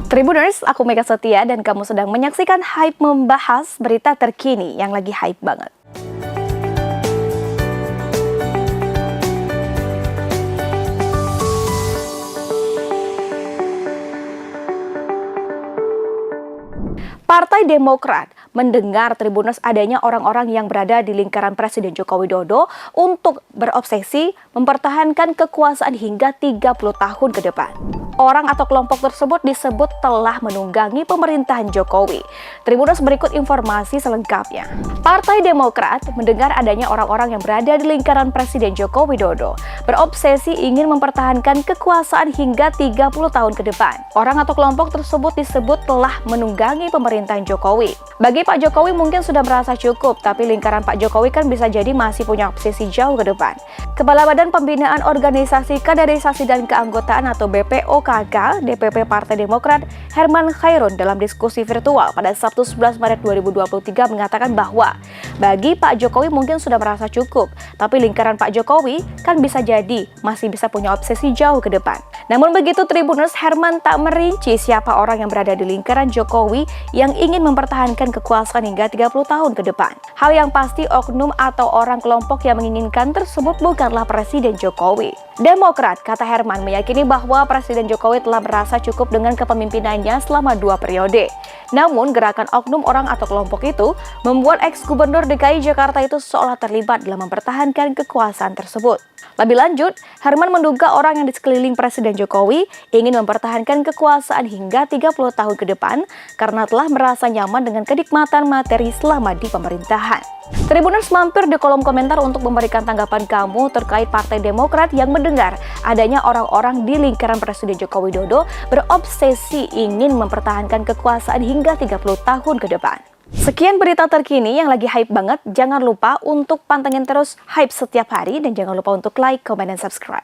Tribuners, aku Mega Setia dan kamu sedang menyaksikan Hype membahas berita terkini yang lagi hype banget. Partai Demokrat mendengar Tribuners adanya orang-orang yang berada di lingkaran Presiden Joko Widodo untuk berobsesi mempertahankan kekuasaan hingga 30 tahun ke depan. Orang atau kelompok tersebut disebut telah menunggangi pemerintahan Jokowi. Tribuners, berikut informasi selengkapnya. Partai Demokrat mendengar adanya orang-orang yang berada di lingkaran Presiden Joko Widodo berobsesi ingin mempertahankan kekuasaan hingga 30 tahun ke depan. Orang atau kelompok tersebut disebut telah menunggangi pemerintahan Jokowi. Bagi Pak Jokowi mungkin sudah merasa cukup, tapi lingkaran Pak Jokowi kan bisa jadi masih punya obsesi jauh ke depan. Kepala Badan Pembinaan Organisasi Kaderisasi dan Keanggotaan atau BPOKK DPP Partai Demokrat Herman Khairun dalam diskusi virtual pada Sabtu 11 Maret 2023 mengatakan bahwa bagi Pak Jokowi mungkin sudah merasa cukup, tapi lingkaran Pak Jokowi kan bisa jadi masih bisa punya obsesi jauh ke depan. Namun begitu Tribuners, Herman tak merinci siapa orang yang berada di lingkaran Jokowi yang ingin mempertahankan kekuasaan hingga 30 tahun ke depan. Hal yang pasti oknum atau orang kelompok yang menginginkan tersebut bukanlah Presiden Jokowi. Demokrat, kata Herman, meyakini bahwa Presiden Jokowi telah merasa cukup dengan kepemimpinannya selama 2 periode. Namun gerakan oknum orang atau kelompok itu membuat ex-gubernur DKI Jakarta itu seolah terlibat dalam mempertahankan kekuasaan tersebut. Lebih lanjut, Herman menduga orang yang di sekeliling Presiden Jokowi ingin mempertahankan kekuasaan hingga 30 tahun ke depan karena telah merasa nyaman dengan kenikmatan materi selama di pemerintahan. Tribuners, mampir di kolom komentar untuk memberikan tanggapan kamu terkait Partai Demokrat yang mendengar adanya orang-orang di lingkaran Presiden Joko Widodo berobsesi ingin mempertahankan kekuasaan hingga 30 tahun ke depan. Sekian berita terkini yang lagi hype banget. Jangan lupa untuk pantengin terus hype setiap hari dan jangan lupa untuk like, comment, dan subscribe.